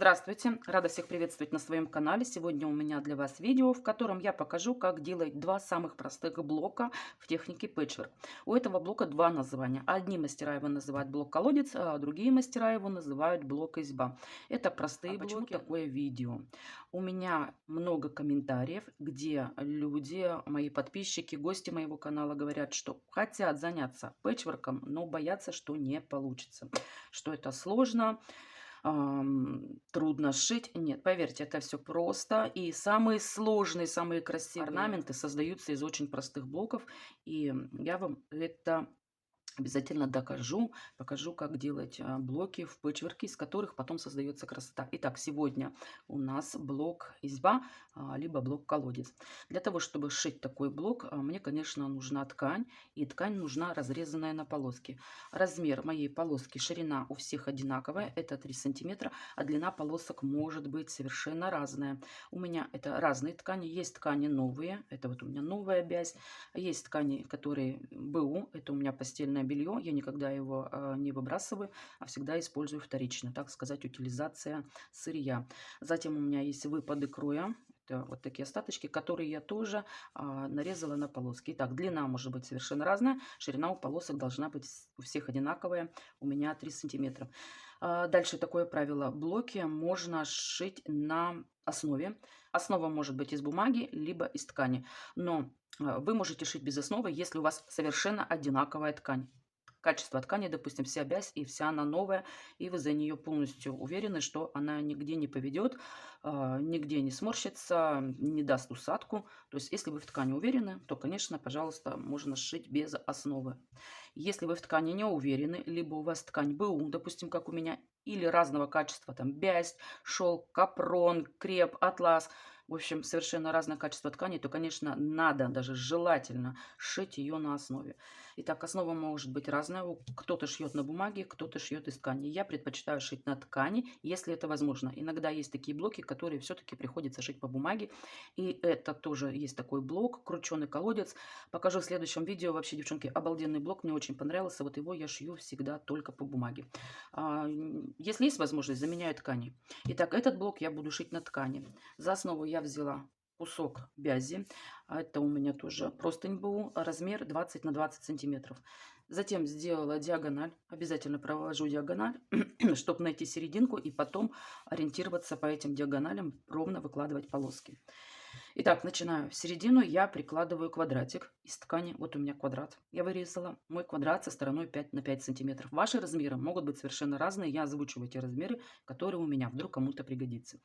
Здравствуйте! Рада всех приветствовать на своем канале. Сегодня у меня для вас видео, в котором я покажу, как делать два самых простых блока в технике пэтчворк. У этого блока два названия. Одни мастера его называют блок-колодец, а другие мастера его называют блок-изба. Это простые блоки. Почему такое видео? У меня много комментариев, где люди, мои подписчики, гости моего канала говорят, что хотят заняться пэтчворком, но боятся, что не получится, что это сложно, трудно сшить. Нет, поверьте, это все просто. И самые сложные, самые красивые орнаменты создаются из очень простых блоков. И я вам это обязательно докажу, покажу, как делать блоки в пэтчворке, из которых потом создается красота. Итак, сегодня у нас блок изба, либо блок колодец. Для того, чтобы сшить такой блок, мне, конечно, нужна ткань, и ткань нужна разрезанная на полоски. Размер моей полоски, ширина у всех одинаковая, это 3 сантиметра, а длина полосок может быть совершенно разная. У меня это разные ткани, есть ткани новые, это вот у меня новая бязь, есть ткани, которые БУ, это у меня постельное белье, я никогда его не выбрасываю, а всегда использую вторично, так сказать, утилизация сырья. Затем у меня есть выпады кроя, это вот такие остаточки, которые я тоже нарезала на полоски. Итак, длина может быть совершенно разная, ширина у полосок должна быть у всех одинаковая, у меня 3 сантиметра. Дальше такое правило: блоки можно сшить на основе. Основа может быть из бумаги, либо из ткани, но вы можете шить без основы, если у вас совершенно одинаковая ткань. Качество ткани, допустим, вся бязь и вся она новая, и вы за нее полностью уверены, что она нигде не поведет, нигде не сморщится, не даст усадку. То есть, если вы в ткани уверены, то, конечно, пожалуйста, можно сшить без основы. Если вы в ткани не уверены, либо у вас ткань БУ, допустим, как у меня, или разного качества, там бязь, шелк, капрон, креп, атлас, в общем, совершенно разное качество ткани, то, конечно, надо, даже желательно сшить ее на основе. Итак, основа может быть разная. Кто-то шьет на бумаге, кто-то шьет из ткани. Я предпочитаю шить на ткани, если это возможно. Иногда есть такие блоки, которые все-таки приходится шить по бумаге. И это тоже есть такой блок, крученый колодец. Покажу в следующем видео. Вообще, девчонки, обалденный блок, мне очень понравился. Вот его я шью всегда только по бумаге. Если есть возможность, заменяю ткани. Итак, этот блок я буду шить на ткани. За основу я взяла кусок бязи. Это у меня тоже простынь БУ, размер 20 на 20 сантиметров. Затем сделала диагональ. Обязательно провожу диагональ, чтобы найти серединку и потом ориентироваться по этим диагоналям, ровно выкладывать полоски. Итак, начинаю. В середину я прикладываю квадратик из ткани. Вот у меня квадрат. Я вырезала мой квадрат со стороной 5 на 5 сантиметров. Ваши размеры могут быть совершенно разные. Я озвучиваю те размеры, которые у меня. Вдруг кому-то пригодится.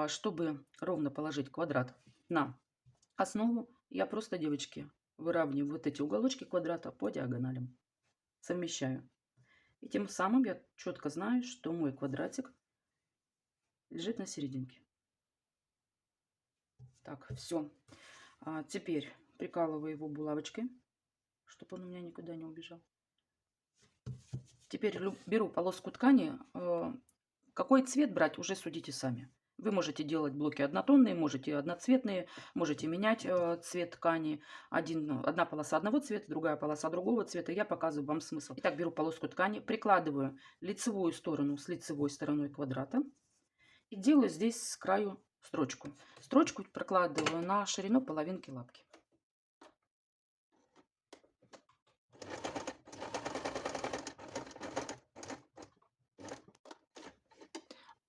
Чтобы ровно положить квадрат на основу, я просто, девочки, выравниваю вот эти уголочки квадрата по диагоналям. Совмещаю. И тем самым я четко знаю, что мой квадратик лежит на серединке. Так, все. Теперь прикалываю его булавочкой, чтобы он у меня никуда не убежал. Теперь беру полоску ткани. Какой цвет брать, уже судите сами. Вы можете делать блоки однотонные, можете одноцветные, можете менять цвет ткани. Одна полоса одного цвета, другая полоса другого цвета. Я показываю вам смысл. Итак, беру полоску ткани, прикладываю лицевую сторону с лицевой стороной квадрата и делаю здесь с краю строчку. Строчку прокладываю на ширину половинки лапки.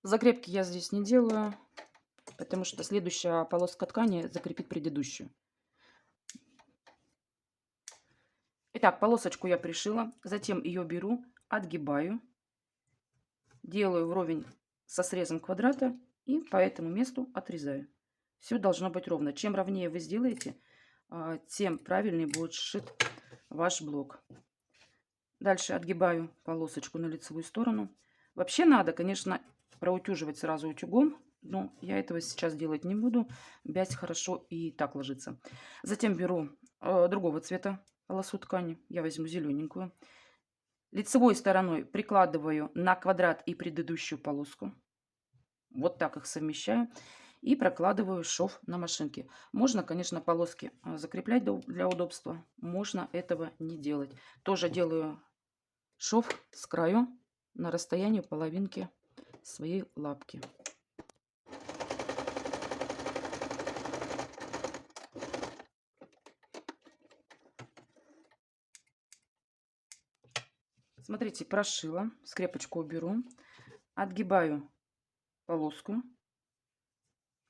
Закрепки я здесь не делаю, потому что следующая полоска ткани закрепит предыдущую. Итак, полосочку я пришила, затем ее беру, отгибаю, делаю вровень со срезом квадрата и по этому месту отрезаю. Все должно быть ровно. Чем ровнее вы сделаете, тем правильнее будет сшит ваш блок. Дальше отгибаю полосочку на лицевую сторону. Вообще надо, конечно, проутюживать сразу утюгом, но я этого сейчас делать не буду. Бязь хорошо и так ложится. Затем беру другого цвета полосу ткани. Я возьму зелененькую. Лицевой стороной прикладываю на квадрат и предыдущую полоску. Вот так их совмещаю. И прокладываю шов на машинке. Можно, конечно, полоски закреплять для удобства. Можно этого не делать. Тоже делаю шов с краю на расстоянии половинки своей лапки. Смотрите, прошила, скрепочку уберу, отгибаю полоску,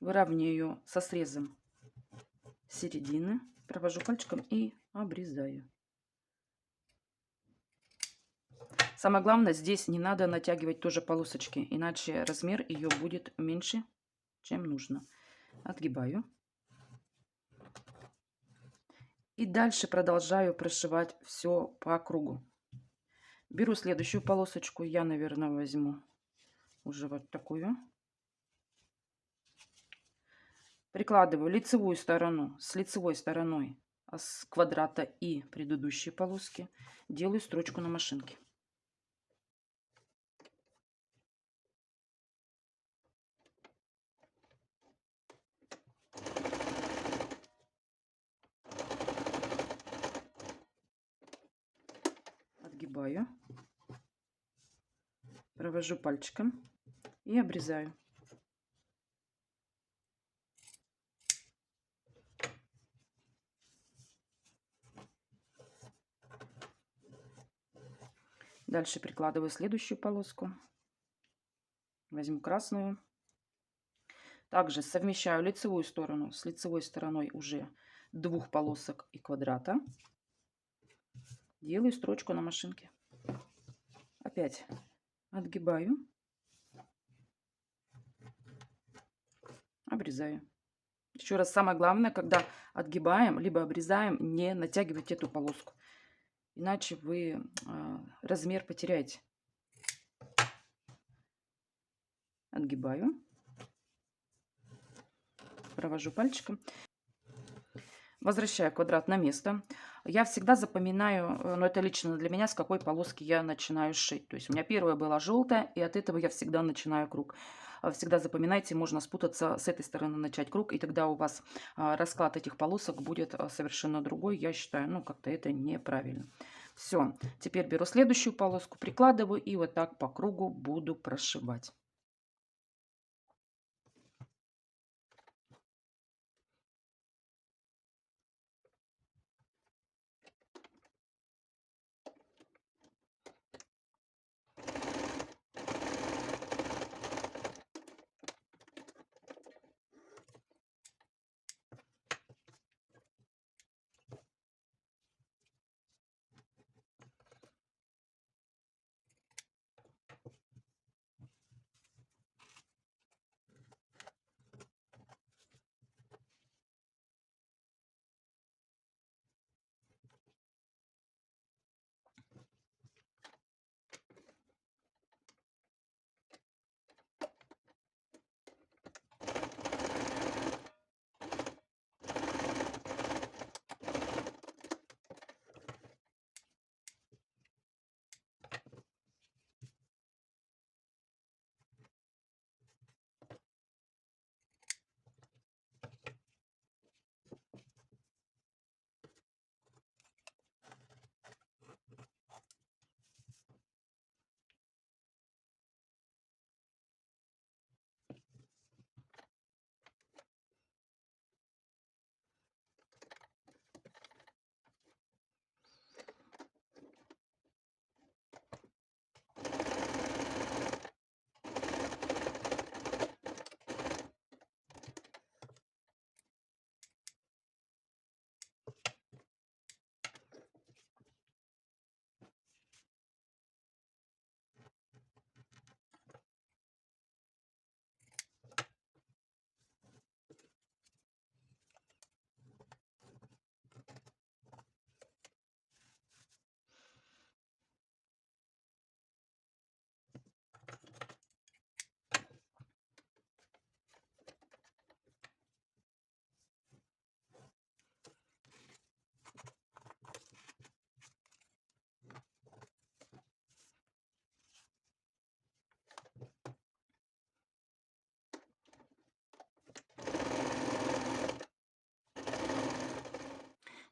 выравниваю ее со срезом середины, провожу пальчиком и обрезаю. Самое главное, здесь не надо натягивать тоже полосочки, иначе размер ее будет меньше, чем нужно. Отгибаю. И дальше продолжаю прошивать все по кругу. Беру следующую полосочку, я, наверное, возьму уже вот такую. Прикладываю лицевую сторону с лицевой стороной с квадрата и предыдущей полоски. Делаю строчку на машинке. Отгибаю. Провожу пальчиком и обрезаю. Дальше прикладываю следующую полоску. Возьму красную. Также совмещаю лицевую сторону с лицевой стороной уже двух полосок и квадрата. Делаю строчку на машинке. Опять отгибаю. Обрезаю. Еще раз, самое главное, когда отгибаем, либо обрезаем, не натягивать эту полоску. Иначе вы размер потеряете. Отгибаю. Провожу пальчиком. Возвращаю квадрат на место. Я всегда запоминаю, но это лично для меня, с какой полоски я начинаю шить. То есть у меня первая была желтая, и от этого я всегда начинаю круг. Всегда запоминайте, можно спутаться, с этой стороны начать круг, и тогда у вас расклад этих полосок будет совершенно другой. Я считаю, ну как-то это неправильно. Все, теперь беру следующую полоску, прикладываю и вот так по кругу буду прошивать.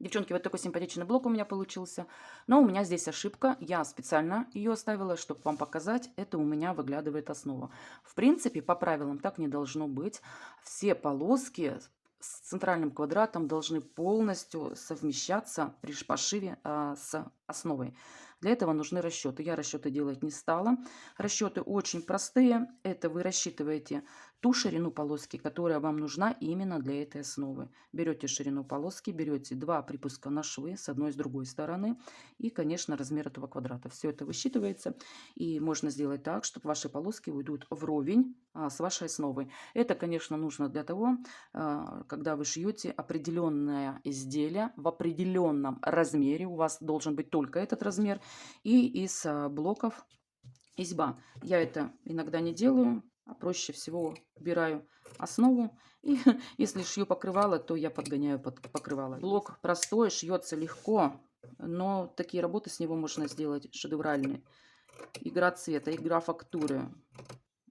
Девчонки, вот такой симпатичный блок у меня получился. Но у меня здесь ошибка. Я специально ее оставила, чтобы вам показать. Это у меня выглядывает основа. В принципе, по правилам так не должно быть. Все полоски с центральным квадратом должны полностью совмещаться при пошиве с основой. Для этого нужны расчеты. Я расчеты делать не стала. Расчеты очень простые. Это вы рассчитываете ту ширину полоски, которая вам нужна именно для этой основы. Берете ширину полоски, берете 2 припуска на швы с одной и с другой стороны и, конечно, размер этого квадрата. Все это высчитывается, и можно сделать так, чтобы ваши полоски уйдут вровень с вашей основой. Это, конечно, нужно для того, когда вы шьете определенное изделие в определенном размере. У вас должен быть только этот размер. И из блоков изьба. Я это иногда не делаю, а проще всего убираю основу. И если шью покрывало, то я подгоняю под покрывало. Блок простой, шьется легко, но такие работы с него можно сделать шедевральные. Игра цвета, игра фактуры.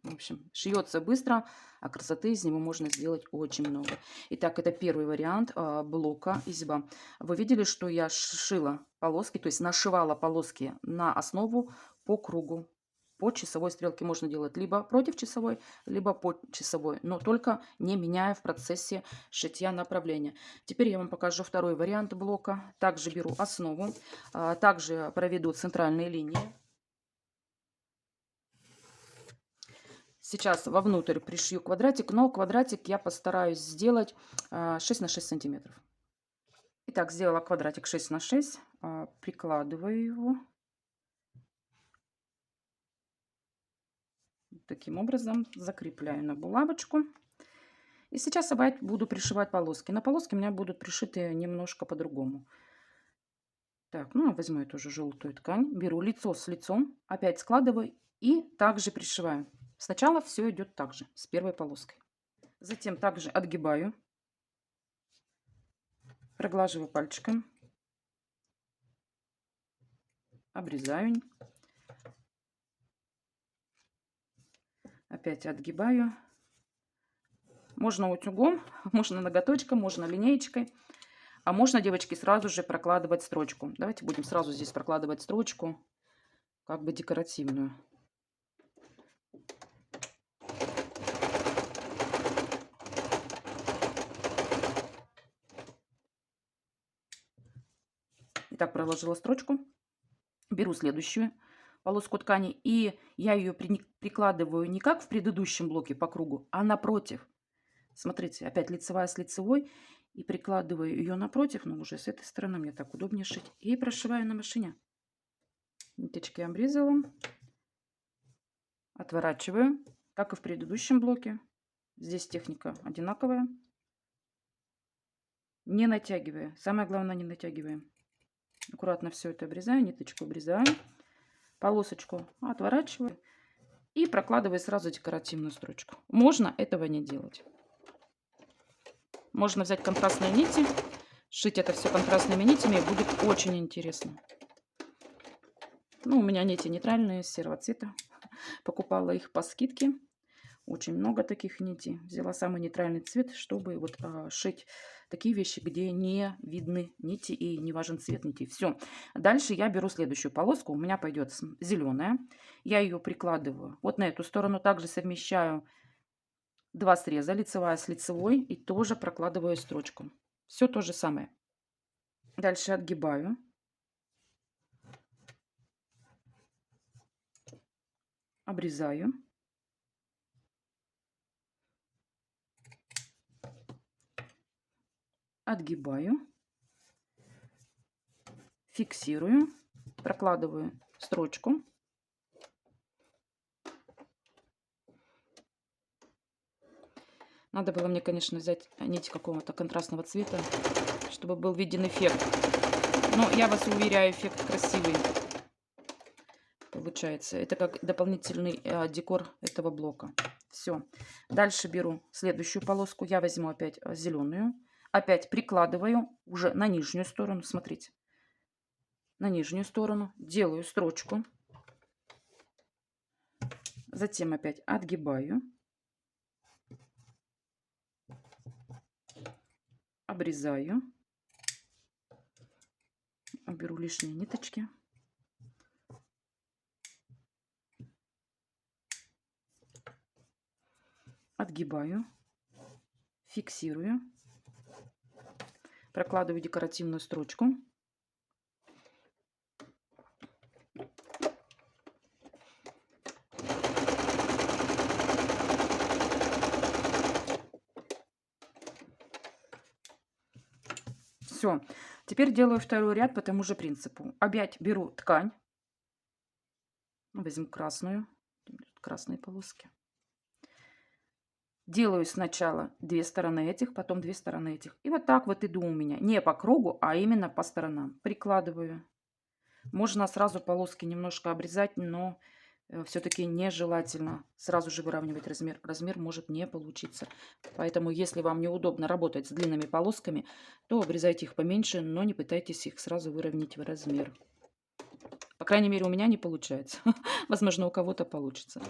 В общем, шьется быстро, а красоты из него можно сделать очень много. Итак, это первый вариант блока изьба. Вы видели, что я шила полоски, то есть нашивала полоски на основу по кругу. По часовой стрелке можно делать либо против часовой, либо по часовой, но только не меняя в процессе шитья направления. Теперь я вам покажу второй вариант блока. Также беру основу, также проведу центральные линии. Сейчас вовнутрь пришью квадратик, но квадратик я постараюсь сделать 6 на 6 сантиметров. Итак, сделала квадратик 6 на 6, прикладываю его. Таким образом закрепляю на булавочку. И сейчас опять буду пришивать полоски. На полоски у меня будут пришиты немножко по-другому. Так, ну возьму эту же желтую ткань, беру лицо с лицом, опять складываю и также пришиваю. Сначала все идет так же, с первой полоской. Затем также отгибаю, проглаживаю пальчиком, обрезаю, опять отгибаю. Можно утюгом, можно ноготочком, можно линеечкой, а можно, девочки, сразу же прокладывать строчку. Давайте будем сразу здесь прокладывать строчку, как бы декоративную. Итак, проложила строчку, беру следующую полоску ткани, и я ее прикладываю не как в предыдущем блоке по кругу, а напротив. Смотрите, опять лицевая с лицевой, и прикладываю ее напротив, но уже с этой стороны мне так удобнее шить, и прошиваю на машине. Ниточки обрезала, отворачиваю, как и в предыдущем блоке. Здесь техника одинаковая. Не натягивая, самое главное, не натягиваем. Аккуратно все это обрезаю, ниточку обрезаю, полосочку отворачиваю и прокладываю сразу декоративную строчку. Можно этого не делать. Можно взять контрастные нити, сшить это все контрастными нитями, и будет очень интересно. Ну, у меня нити нейтральные, серого цвета. Покупала их по скидке. Очень много таких нитей. Взяла самый нейтральный цвет, чтобы вот шить такие вещи, где не видны нити и не важен цвет нити. Все. Дальше я беру следующую полоску. У меня пойдет зеленая. Я ее прикладываю вот на эту сторону. Также совмещаю 2 среза, лицевая с лицевой, и тоже прокладываю строчку. Все то же самое. Дальше отгибаю. Обрезаю. Отгибаю, фиксирую, прокладываю строчку. Надо было мне, конечно, взять нить какого-то контрастного цвета, чтобы был виден эффект. Но я вас уверяю, эффект красивый получается. Это как дополнительный декор этого блока. Все. Дальше беру следующую полоску. Я возьму опять зеленую. Опять прикладываю уже на нижнюю сторону. Смотрите. На нижнюю сторону. Делаю строчку. Затем опять отгибаю. Обрезаю. Уберу лишние ниточки. Отгибаю, фиксирую, прокладываю декоративную строчку. Все. Теперь делаю второй ряд по тому же принципу. Опять беру ткань. Возьму красную. Красные полоски. Делаю сначала 2 стороны этих, потом 2 стороны этих. И вот так вот иду у меня. Не по кругу, а именно по сторонам. Прикладываю. Можно сразу полоски немножко обрезать, но все-таки нежелательно сразу же выравнивать размер. Размер может не получиться. Поэтому, если вам неудобно работать с длинными полосками, то обрезайте их поменьше, но не пытайтесь их сразу выровнять в размер. По крайней мере, у меня не получается. Возможно, у кого-то получится.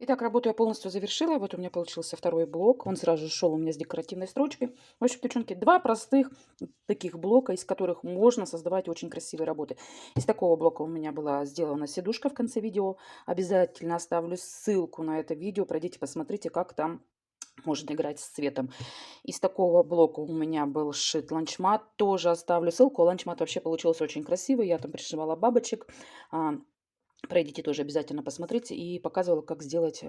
Итак, работу я полностью завершила. Вот у меня получился второй блок. Он сразу же шел у меня с декоративной строчкой. В общем, девчонки, два простых таких блока, из которых можно создавать очень красивые работы. Из такого блока у меня была сделана сидушка в конце видео. Обязательно оставлю ссылку на это видео. Пройдите, посмотрите, как там можно играть с цветом. Из такого блока у меня был сшит ланчмат. Тоже оставлю ссылку. Ланчмат вообще получился очень красивый. Я там пришивала бабочек. Пройдите тоже обязательно, посмотрите. И показывала, как сделать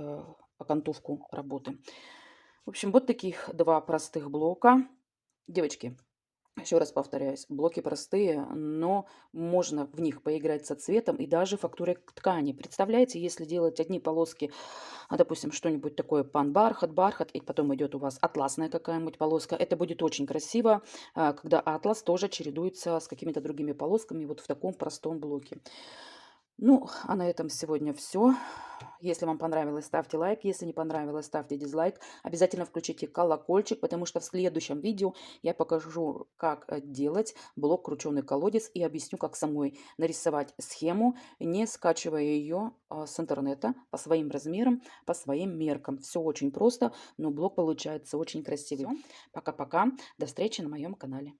окантовку работы. В общем, вот таких два простых блока. Девочки, еще раз повторяюсь, блоки простые, но можно в них поиграть со цветом и даже фактурой ткани. Представляете, если делать одни полоски, допустим, что-нибудь такое пан-бархат, бархат, и потом идет у вас атласная какая-нибудь полоска, это будет очень красиво, когда атлас тоже чередуется с какими-то другими полосками вот в таком простом блоке. Ну, а на этом сегодня все. Если вам понравилось, ставьте лайк. Если не понравилось, ставьте дизлайк. Обязательно включите колокольчик, потому что в следующем видео я покажу, как делать блок крученый колодец и объясню, как самой нарисовать схему, не скачивая ее с интернета по своим размерам, по своим меркам. Все очень просто, но блок получается очень красивый. Пока-пока. До встречи на моем канале.